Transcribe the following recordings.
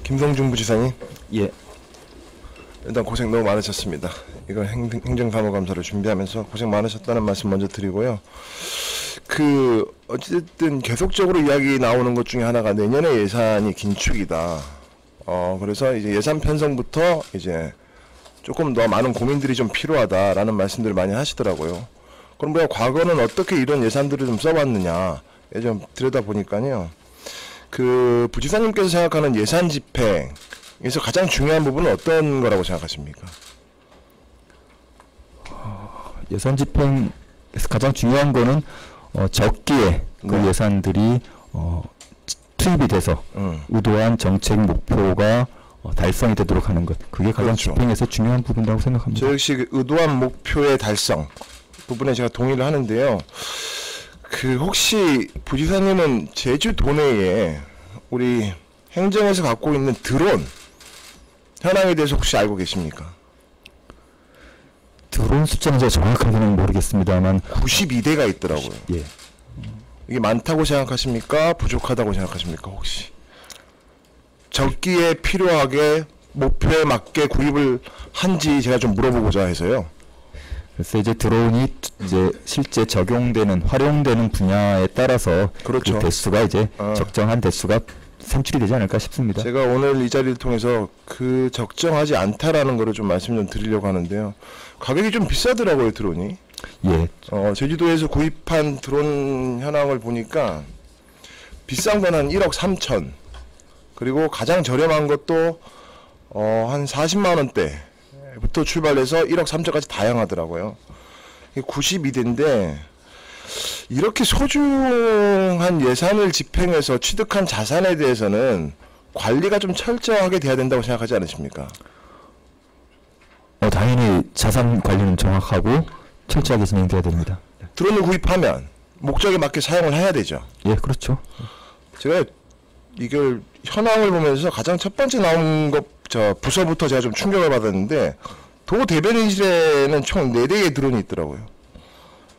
김성중 부지사님, 예. 일단 고생 너무 많으셨습니다. 이걸 행정사무감사를 준비하면서 고생 많으셨다는 말씀 먼저 드리고요. 어쨌든 계속적으로 이야기 나오는 것 중에 하나가 내년에 예산이 긴축이다. 그래서 이제 예산 편성부터 이제 조금 더 많은 고민들이 좀 필요하다라는 말씀들을 많이 하시더라고요. 그럼 우리가 과거는 어떻게 이런 예산들을 좀 써왔느냐 좀 들여다보니까요. 부지사님께서 생각하는 예산 집행에서 가장 중요한 부분은 어떤 거라고 생각하십니까? 예산 집행에서 가장 중요한 거는 적기에 그 네. 예산들이 투입이 돼서 의도한 정책 목표가 달성이 되도록 하는 것. 그게 가장 그렇죠. 집행에서 중요한 부분이라고 생각합니다. 저 역시 의도한 목표의 달성 부분에 제가 동의를 하는데요. 혹시 부지사님은 제주도 내에 우리 행정에서 갖고 있는 드론 현황에 대해서 혹시 알고 계십니까? 드론 숫자는 제가 정확하게는 모르겠습니다만 92대가 있더라고요. 예. 이게 많다고 생각하십니까? 부족하다고 생각하십니까? 혹시 적기에 필요하게 목표에 맞게 구입을 한지 제가 좀 물어보고자 해서요. 그래서 이제 드론이 이제 실제 적용되는 활용되는 분야에 따라서 그렇죠. 그 대수가 이제 적정한 대수가 산출이 되지 않을까 싶습니다. 제가 오늘 이 자리를 통해서 적정하지 않다라는 거를 좀 말씀 좀 드리려고 하는데요. 가격이 좀 비싸더라고요, 드론이. 예. 제주도에서 구입한 드론 현황을 보니까 비싼 건 한 1억 3천, 그리고 가장 저렴한 것도 한 40만 원대부터 출발해서 1억 3천까지 다양하더라고요. 92대인데 이렇게 소중한 예산을 집행해서 취득한 자산에 대해서는 관리가 좀 철저하게 돼야 된다고 생각하지 않으십니까? 당연히 자산 관리는 정확하고 철저하게 진행돼야 됩니다. 드론을 구입하면 목적에 맞게 사용을 해야 되죠. 예, 그렇죠. 제가 이걸 현황을 보면서 가장 첫 번째 나온 부서부터 제가 좀 충격을 받았는데, 도 대변인실에는 총 4대의 드론이 있더라고요.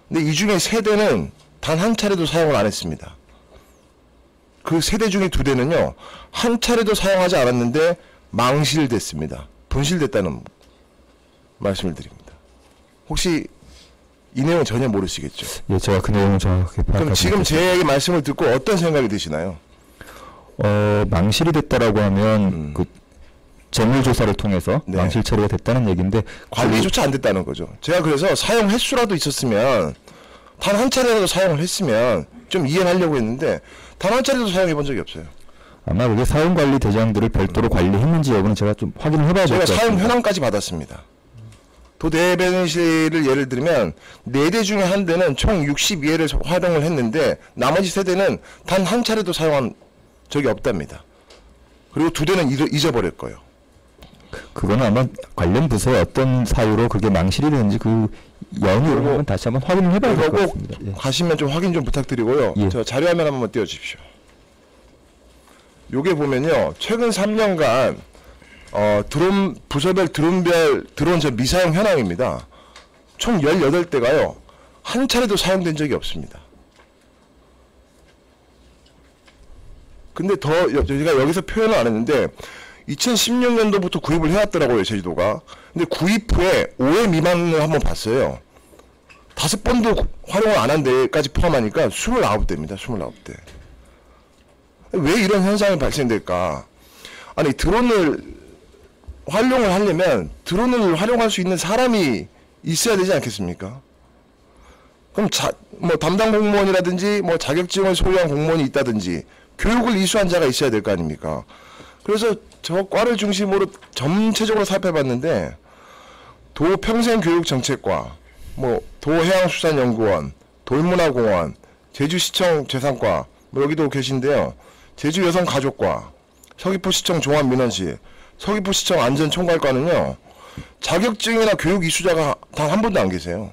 근데 이 중에 3대는 단 한 차례도 사용을 안 했습니다. 그 3대 중에 2대는요, 한 차례도 사용하지 않았는데 망실됐습니다. 분실됐다는 말씀을 드립니다. 혹시 이 내용은 전혀 모르시겠죠? 예, 제가 그 내용은 정확하게 파악하고 그럼 지금 제 말씀을 듣고 어떤 생각이 드시나요? 망실이 됐다라고 하면 그 재물조사를 통해서 네. 망실 처리가 됐다는 얘기인데 관리조차 안 됐다는 거죠. 제가 그래서 사용 횟수라도 있었으면, 단 한 차례라도 사용을 했으면 좀 이해하려고 했는데 단 한 차례도 사용해 본 적이 없어요. 아마 그게 사용관리 대장들을 별도로 관리했는지 여부는 제가 좀 확인을 해봐야 될 것 제가 같습니다. 사용 현황까지 받았습니다. 도 대변인실을 예를 들면 4대 중에 한 대는 총 62회를 활용을 했는데 나머지 3대는 단 한 차례도 사용한 적이 없답니다. 그리고 2대는 잊어버릴 거예요. 그거는 아마 관련 부서의 어떤 사유로 그게 망실이 되는지 그 연유를 한번 다시 한번 확인을 해봐야 될 것 꼭 같습니다. 예. 가시면 좀 확인 좀 부탁드리고요. 예. 저 자료화면 한번 띄워주십시오. 요게 보면요, 최근 3년간 부서별 드론 미사용 현황입니다. 총 18대가요 한 차례도 사용된 적이 없습니다. 근데 저희가 여기서 표현을 안 했는데 2016년도부터 구입을 해왔더라고요, 제주도가. 근데 구입 후에 5회 미만을 한번 봤어요. 5번도 활용을 안 한 데까지 포함하니까 29대입니다. 29대. 왜 이런 현상이 발생될까? 아니, 드론을 활용을 하려면 드론을 활용할 수 있는 사람이 있어야 되지 않겠습니까? 그럼 담당 공무원이라든지 자격증을 소유한 공무원이 있다든지 교육을 이수한 자가 있어야 될 거 아닙니까? 그래서 저 과를 중심으로 전체적으로 살펴봤는데, 도평생교육정책과 도해양수산연구원, 돌문화공원, 제주시청 재산과 여기도 계신데요, 제주여성가족과, 서귀포시청 종합민원실, 서귀포시청 안전총괄과는요 자격증이나 교육 이수자가 단 한 분도 안 계세요.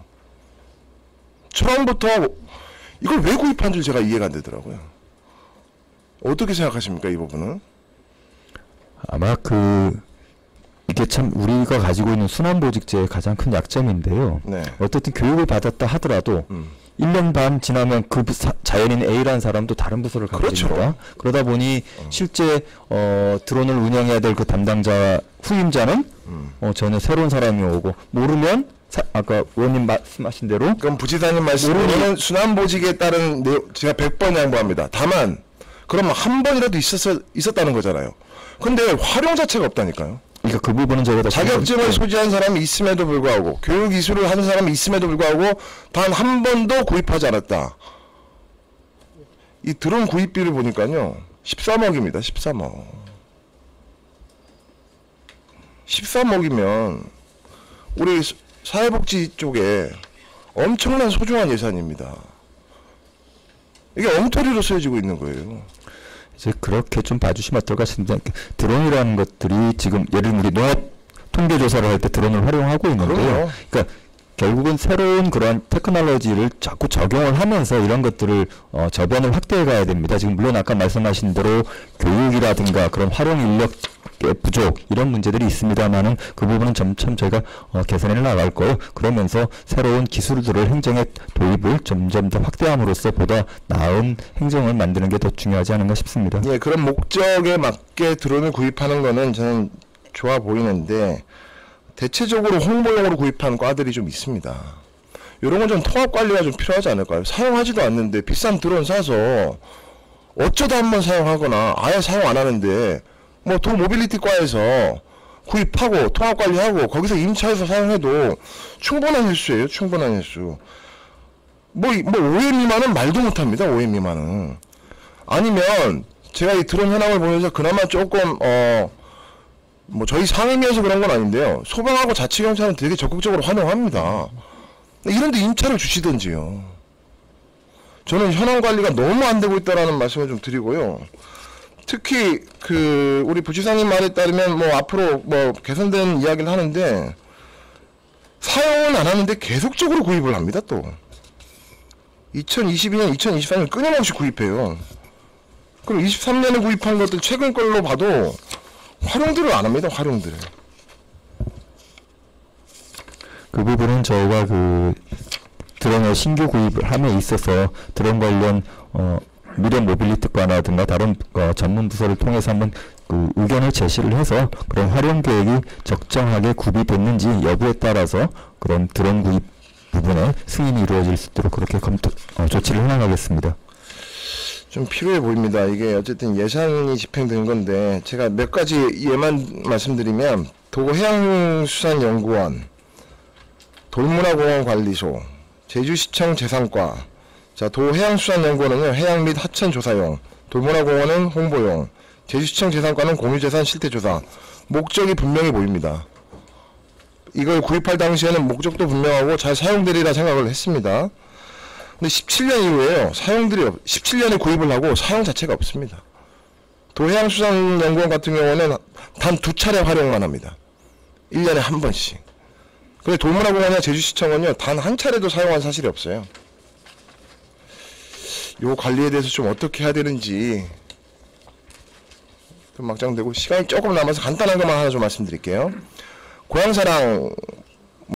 처음부터 이걸 왜 구입한 줄 제가 이해가 안 되더라고요. 어떻게 생각하십니까, 이 부분은? 아마 이게 참 우리가 가지고 있는 순환보직제의 가장 큰 약점인데요. 네. 어쨌든 교육을 받았다 하더라도 1년 반 지나면 그 자연인 A라는 사람도 다른 부서를 가게 그렇죠. 됩니다. 그러다 보니 실제 드론을 운영해야 될 그 담당자 후임자는 전혀 새로운 사람이 오고 모르면 아까 의원님 말씀하신 대로 그럼 부지사님 말씀으로는 순환보직에 따른 제가 100번 양보합니다. 다만 그러면 한 번이라도 있었다는 거잖아요. 근데 활용 자체가 없다니까요. 그러니까 그 부분은 저희가 자격증을 소지한 사람이 있음에도 불구하고 교육 이수를 하는 사람이 있음에도 불구하고 단 한 번도 구입하지 않았다. 이 드론 구입비를 보니까요 13억입니다. 13억. 13억이면 우리 사회복지 쪽에 엄청난 소중한 예산입니다. 이게 엉터리로 쓰여지고 있는 거예요. 이제 그렇게 좀 봐주시면 어떨까 싶은데 드론이라는 것들이 지금 예를 들면 우리 농업 통계 조사를 할 때 드론을 활용하고 있는데요. 그럼요. 그러니까 결국은 새로운 그런 테크놀로지를 자꾸 적용을 하면서 이런 것들을 저변을 확대해 가야 됩니다. 지금 물론 아까 말씀하신 대로 교육이라든가 그런 활용 인력의 부족 이런 문제들이 있습니다만은 그 부분은 점점 저희가 개선해 나갈 거예요. 그러면서 새로운 기술들을 행정에 도입을 점점 더 확대함으로써 보다 나은 행정을 만드는 게 더 중요하지 않은가 싶습니다. 예, 그런 목적에 맞게 드론을 구입하는 거는 저는 좋아 보이는데 대체적으로 홍보용으로 구입한 과들이 좀 있습니다. 이런 건 좀 통합 관리가 좀 필요하지 않을까요? 사용하지도 않는데 비싼 드론 사서 어쩌다 한번 사용하거나 아예 사용 안 하는데 뭐 도모빌리티 과에서 구입하고 통합 관리하고 거기서 임차해서 사용해도 충분한 횟수예요. 충분한 횟수. 뭐 5회 미만은 말도 못합니다. 5회 미만은. 아니면 제가 이 드론 현황을 보면서 그나마 조금 뭐 저희 상임위에서 그런 건 아닌데요. 소방하고 자치경찰은 되게 적극적으로 활용합니다. 이런데 임차를 주시든지요. 저는 현황 관리가 너무 안 되고 있다라는 말씀을 좀 드리고요. 특히 그 우리 부지사님 말에 따르면 뭐 앞으로 뭐 개선된 이야기를 하는데 사용은 안 하는데 계속적으로 구입을 합니다. 또 2022년, 2023년 끊임없이 구입해요. 그럼 23년에 구입한 것들 최근 걸로 봐도 활용들을 안 합니다. 활용들을. 그 부분은 저희가 그 드론의 신규 구입을 함에 있어서 드론 관련 미래 모빌리티과라든가 다른 전문 부서를 통해서 한번 그 의견을 제시를 해서 그런 활용 계획이 적정하게 구비됐는지 여부에 따라서 그런 드론 구입 부분에 승인이 이루어질 수 있도록 그렇게 조치를 해나가겠습니다. 좀 필요해 보입니다. 이게 어쨌든 예산이 집행된 건데 제가 몇 가지 예만 말씀드리면 도해양수산연구원, 돌문화공원관리소, 제주시청 재산과, 자 도해양수산연구원은 해양 및 하천 조사용, 돌문화공원은 홍보용, 제주시청 재산과는 공유재산 실태조사. 목적이 분명히 보입니다. 이걸 구입할 당시에는 목적도 분명하고 잘 사용되리라 생각을 했습니다. 근데 17년 이후에요. 17년에 구입을 하고 사용 자체가 없습니다. 도해양수산연구원 같은 경우는 단 2차례 활용만 합니다. 1년에 한 번씩. 근데 돌문화공원이나 제주시청은요, 단 한 차례도 사용한 사실이 없어요. 요 관리에 대해서 좀 어떻게 해야 되는지 좀 막장되고 시간이 조금 남아서 간단한 것만 하나 좀 말씀드릴게요. 고향사랑